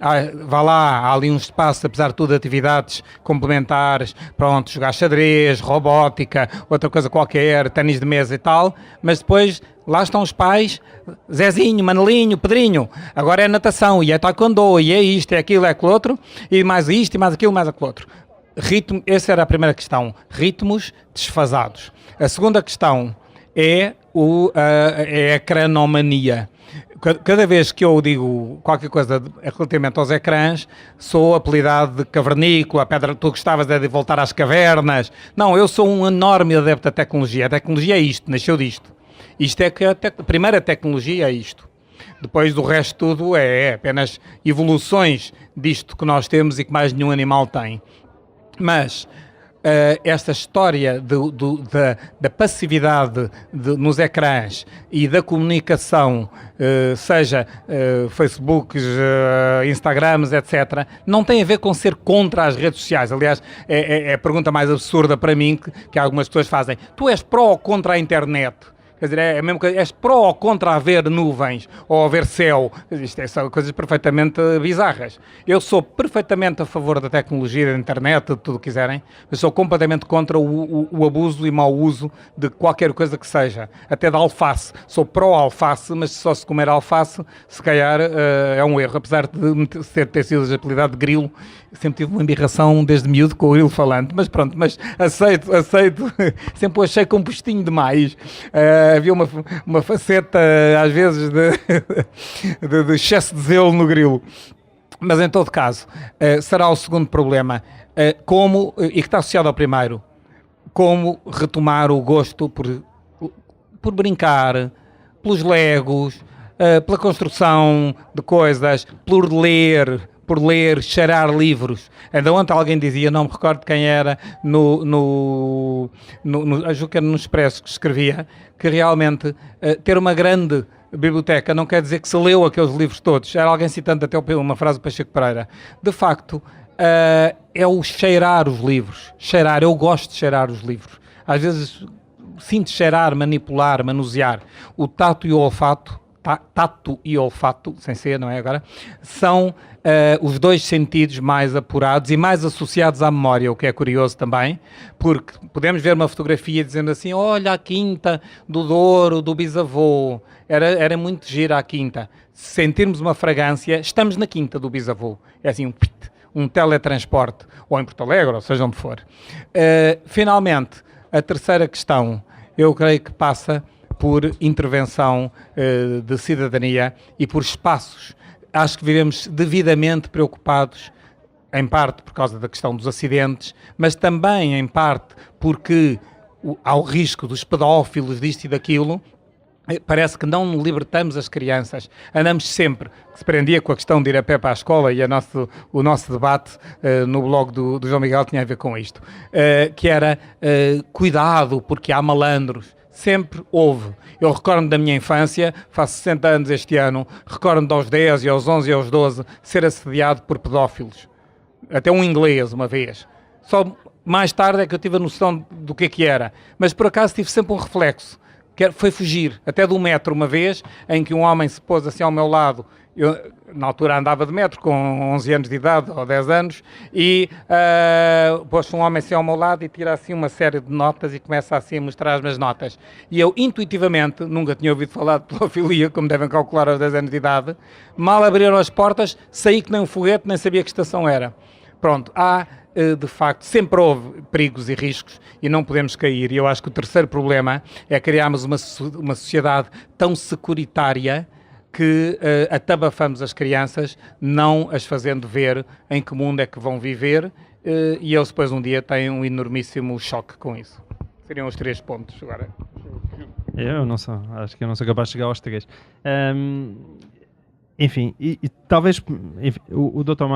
Speaker 3: vá lá, há ali um espaço, apesar de tudo, atividades complementares, pronto, jogar xadrez, robótica, outra coisa qualquer, ténis de mesa e tal, mas depois lá estão os pais, Zezinho, Manelinho, Pedrinho, agora é natação, e é taekwondo, e é isto, é aquilo, é aquilo outro, e mais isto, e mais aquilo, mais aquilo outro. Essa era a primeira questão, ritmos desfasados. A segunda questão é a ecranomania. Cada vez que eu digo qualquer coisa relativamente aos ecrãs, sou apelidado de cavernícola, a pedra, tu gostavas de voltar às cavernas. Não, eu sou um enorme adepto da tecnologia. A tecnologia é isto, nasceu disto. Isto é que a primeira tecnologia é isto. Depois do resto tudo é apenas evoluções disto que nós temos e que mais nenhum animal tem. Mas esta história da passividade nos ecrãs e da comunicação, seja Facebooks, Instagrams, etc., não tem a ver com ser contra as redes sociais. Aliás, é a pergunta mais absurda para mim que algumas pessoas fazem. Tu és pró ou contra a internet? Quer dizer, é mesmo que és pró ou contra haver nuvens ou haver céu. Isto são coisas perfeitamente bizarras. Eu sou perfeitamente a favor da tecnologia, da internet, de tudo o que quiserem, mas sou completamente contra o abuso e mau uso de qualquer coisa que seja. Até da alface. Sou pró-alface, mas só se comer alface, se calhar é um erro. Apesar de ter sido apelidado de grilo, sempre tive uma embirração desde miúdo com o grilo falante. Mas pronto, mas aceito. Sempre o achei compostinho demais. Havia uma faceta, às vezes, de excesso de zelo no grilo. Mas, em todo caso, será o segundo problema. E que está associado ao primeiro. Como retomar o gosto por brincar, pelos legos, pela construção de coisas, por ler, cheirar livros. Ainda ontem alguém dizia, não me recordo quem era, acho que era no Expresso que escrevia, que realmente ter uma grande biblioteca não quer dizer que se leu aqueles livros todos. Era alguém citando até uma frase do Pacheco Pereira. De facto, é o cheirar os livros. Eu gosto de cheirar os livros. Às vezes sinto cheirar, manipular, manusear. O tato e o olfato tato e olfato, sem ser, não é agora, são os dois sentidos mais apurados e mais associados à memória, o que é curioso também, porque podemos ver uma fotografia dizendo assim, olha a quinta do Douro, do bisavô, era muito gira a quinta. Se sentirmos uma fragrância, estamos na quinta do bisavô. É assim um teletransporte, ou em Porto Alegre, ou seja onde for. Finalmente, a terceira questão, eu creio que passa por intervenção de cidadania e por espaços. Acho que vivemos devidamente preocupados, em parte por causa da questão dos acidentes, mas também em parte porque há o risco dos pedófilos, disto e daquilo. Parece que não libertamos as crianças. Andamos sempre, que se prendia com a questão de ir a pé para a escola, e o nosso debate no blog do João Miguel tinha a ver com isto, que era cuidado porque há malandros. Sempre houve. Eu recordo da minha infância, faço 60 anos este ano, recordo-me aos 10 e aos 11 e aos 12 ser assediado por pedófilos. Até um inglês uma vez. Só mais tarde é que eu tive a noção do que era. Mas por acaso tive sempre um reflexo. Foi fugir, até do metro uma vez, em que um homem se pôs assim ao meu lado. Eu, na altura andava de metro, com 11 anos de idade, ou 10 anos, e pôs-se um homem assim ao meu lado e tira assim uma série de notas e começa assim a mostrar as minhas notas. E eu, intuitivamente, nunca tinha ouvido falar de pedofilia, como devem calcular aos 10 anos de idade, mal abriram as portas, saí que nem um foguete, nem sabia que estação era. Pronto, de facto, sempre houve perigos e riscos e não podemos cair. E eu acho que o terceiro problema é criarmos uma sociedade tão securitária que atabafamos as crianças, não as fazendo ver em que mundo é que vão viver, e eles depois um dia têm um enormíssimo choque com isso. Seriam os 3 pontos agora.
Speaker 2: Eu não sou, acho que eu não sou capaz de chegar aos 3. Enfim, e talvez enfim, o Dr.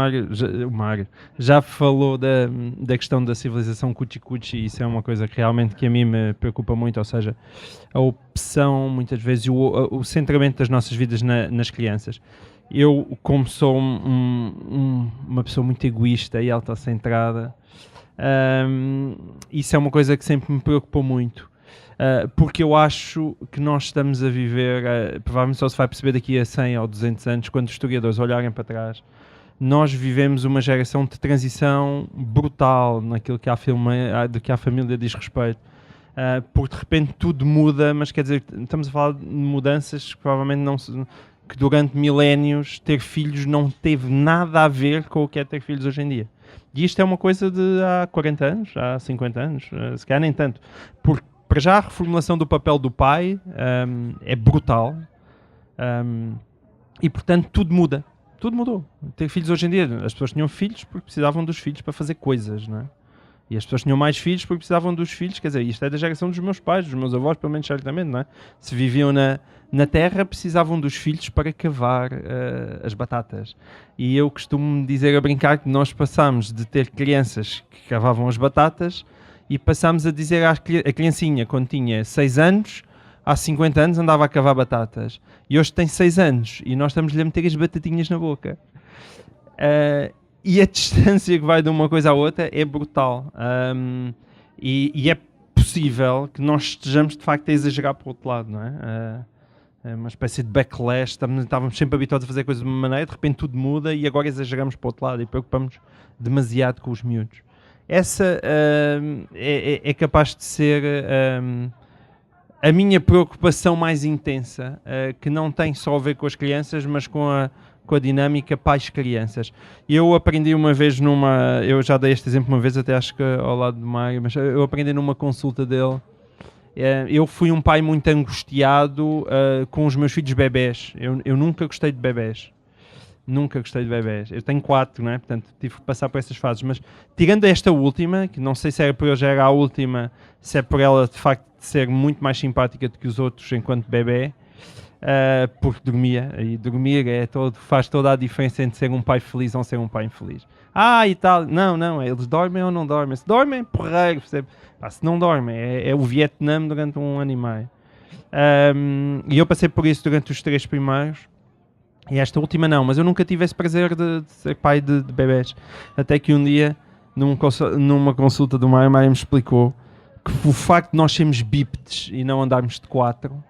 Speaker 2: Mário já falou da questão da civilização cuchi-cuchi, e isso é uma coisa que realmente que a mim me preocupa muito, ou seja, a opção, muitas vezes, o centramento das nossas vidas nas crianças. Eu, como sou uma pessoa muito egoísta e autocentrada, isso é uma coisa que sempre me preocupou muito. Porque eu acho que nós estamos a viver, provavelmente só se vai perceber daqui a 100 ou 200 anos, quando os historiadores olharem para trás, nós vivemos uma geração de transição brutal naquilo que a família diz respeito. Porque de repente tudo muda, mas quer dizer, estamos a falar de mudanças que provavelmente que durante milénios ter filhos não teve nada a ver com o que é ter filhos hoje em dia. E isto é uma coisa de há 40 anos, há 50 anos, se calhar nem tanto. Porque para já a reformulação do papel do pai é brutal, e portanto tudo muda, tudo mudou. Ter filhos hoje em dia, as pessoas tinham filhos porque precisavam dos filhos para fazer coisas, não é? E as pessoas tinham mais filhos porque precisavam dos filhos, quer dizer, isto é da geração dos meus pais, dos meus avós, pelo menos certamente, não é? Se viviam na terra, precisavam dos filhos para cavar as batatas. E eu costumo dizer a brincar que nós passámos de ter crianças que cavavam as batatas e passámos a dizer a criancinha, quando tinha 6 anos, há 50 anos andava a cavar batatas. E hoje tem 6 anos e nós estamos-lhe a meter as batatinhas na boca. E a distância que vai de uma coisa à outra é brutal. E é possível que nós estejamos, de facto, a exagerar para o outro lado, não é? É uma espécie de backlash. Estávamos sempre habituados a fazer coisas de uma maneira, de repente tudo muda e agora exageramos para o outro lado e preocupamos demasiado com os miúdos. Essa é capaz de ser a minha preocupação mais intensa, que não tem só a ver com as crianças, mas com a dinâmica pais-crianças. Eu aprendi uma vez eu já dei este exemplo uma vez, até acho que ao lado do Mário, mas eu aprendi numa consulta dele. Eu fui um pai muito angustiado com os meus filhos bebés. Eu nunca gostei de bebés. Nunca gostei de bebés. Eu tenho 4, não é? Portanto, tive que passar por essas fases. Mas, tirando esta última, que não sei se era por eu já era a última, se é por ela, de facto, ser muito mais simpática do que os outros enquanto bebê, porque dormia. E dormir faz toda a diferença entre ser um pai feliz ou ser um pai infeliz. E tal. Não. Eles dormem ou não dormem? Se dormem, porreiro. Se não dormem, é o Vietnã durante 1 ano e meio. E eu passei por isso durante os 3 primeiros. E esta última não, mas eu nunca tive esse prazer de ser pai de bebés. Até que um dia, numa consulta do Mário me explicou que o facto de nós sermos bípedes e não andarmos de 4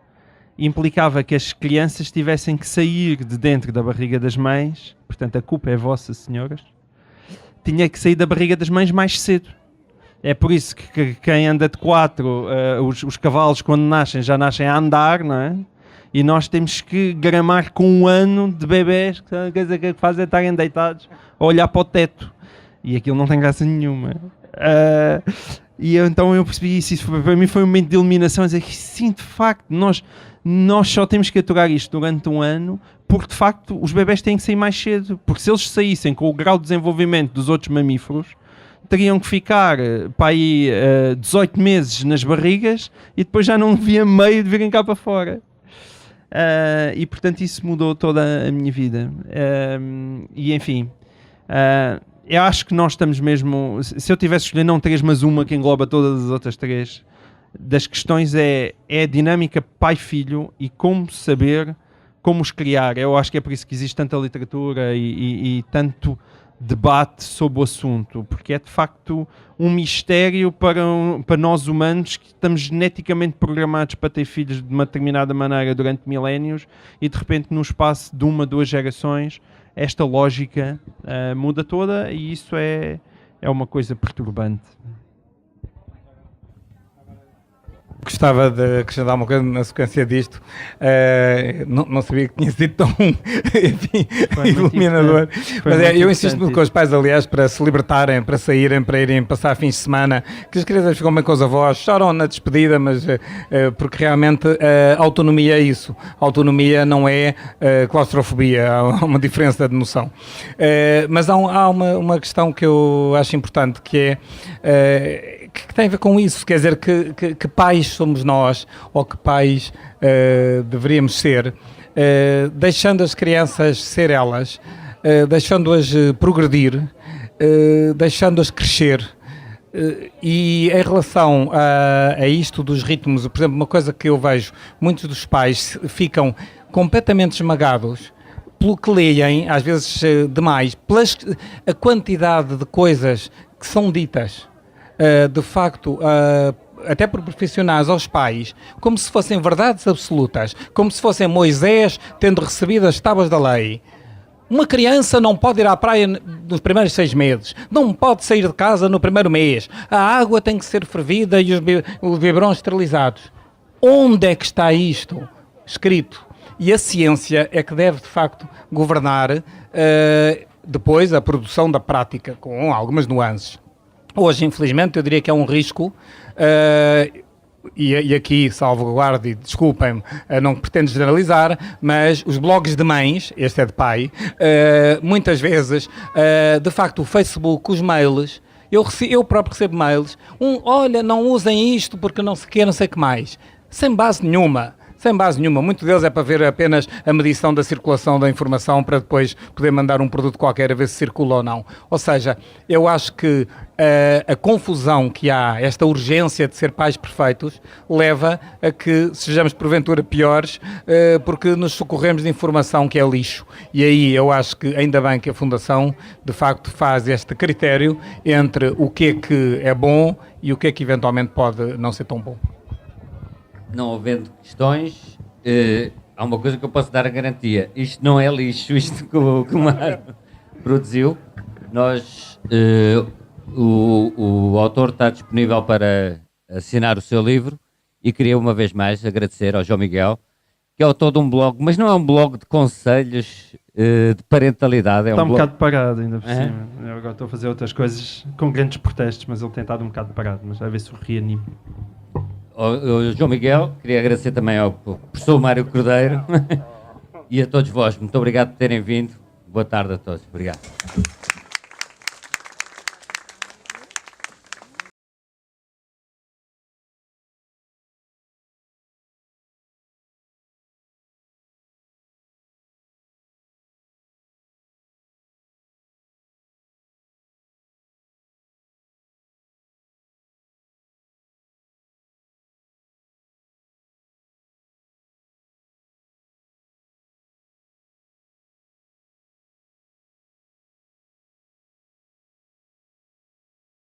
Speaker 2: implicava que as crianças tivessem que sair de dentro da barriga das mães, portanto a culpa é vossa, senhoras, tinha que sair da barriga das mães mais cedo. É por isso que quem anda de 4, os cavalos quando nascem já nascem a andar, não é? E nós temos que gramar com 1 ano de bebés, que fazem estarem deitados a olhar para o teto. E aquilo não tem graça nenhuma. E então eu percebi isso para mim foi um momento de iluminação, dizer que sim, de facto, nós só temos que aturar isto durante 1 ano, porque de facto os bebés têm que sair mais cedo, porque se eles saíssem com o grau de desenvolvimento dos outros mamíferos, teriam que ficar para aí 18 meses nas barrigas e depois já não havia meio de virem cá para fora. E portanto isso mudou toda a minha vida. E enfim, eu acho que nós estamos mesmo, se eu tivesse escolher não 3 mas uma que engloba todas as outras 3 das questões é a dinâmica pai-filho e como saber como os criar. Eu acho que é por isso que existe tanta literatura e tanto debate sobre o assunto, porque é de facto um mistério para nós humanos que estamos geneticamente programados para ter filhos de uma determinada maneira durante milénios e de repente no espaço de 1, 2 gerações esta lógica muda toda e isso é uma coisa perturbante.
Speaker 3: Gostava de acrescentar uma coisa na sequência disto. Não sabia que tinha sido tão enfim, iluminador. Mas eu insisto muito com os pais, aliás, para se libertarem, para saírem, para irem passar fins de semana, que as crianças ficam bem com os avós, choram na despedida, mas porque realmente a autonomia é isso. A autonomia não é claustrofobia, há uma diferença de noção. Mas há uma questão que eu acho importante, que é que tem a ver com isso, quer dizer que pais somos nós, ou que pais deveríamos ser, deixando as crianças ser elas, deixando-as progredir, deixando-as crescer. E em relação a isto dos ritmos, por exemplo, uma coisa que eu vejo, muitos dos pais ficam completamente esmagados pelo que leem, às vezes demais, pela a quantidade de coisas que são ditas. De facto, até por profissionais aos pais, como se fossem verdades absolutas, como se fossem Moisés tendo recebido as tábuas da lei. Uma criança não pode ir à praia nos primeiros 6 meses, não pode sair de casa no primeiro mês, a água tem que ser fervida e os biberões esterilizados. Onde é que está isto escrito? E a ciência é que deve, de facto, governar depois a produção da prática, com algumas nuances. Hoje, infelizmente, eu diria que é um risco, e aqui salvaguardo e desculpem-me, não pretendo generalizar, mas os blogs de mães, este é de pai, muitas vezes, de facto, o Facebook, os mails, eu próprio recebo mails, olha, não usem isto porque não sei o que, não sei o que mais, sem base nenhuma. Sem base nenhuma, muito deles é para ver apenas a medição da circulação da informação para depois poder mandar um produto qualquer a ver se circula ou não. Ou seja, eu acho que a confusão que há, esta urgência de ser pais perfeitos, leva a que sejamos porventura piores porque nos socorremos de informação que é lixo. E aí eu acho que ainda bem que a Fundação de facto faz este critério entre o que é bom e o que eventualmente pode não ser tão bom.
Speaker 1: Não havendo questões, há uma coisa que eu posso dar a garantia. Isto não é lixo, isto que o Mário produziu. O autor está disponível para assinar o seu livro e queria uma vez mais agradecer ao João Miguel, que é autor de um blog, mas não é um blog de conselhos de parentalidade.
Speaker 2: Está um bocado parado ainda por cima. Eu agora estou a fazer outras coisas com grandes protestos, mas ele tem estado um bocado parado, mas vai ver se o reanimo.
Speaker 1: Ao João Miguel, queria agradecer também ao professor Mário Cordeiro e a todos vós. Muito obrigado por terem vindo. Boa tarde a todos. Obrigado.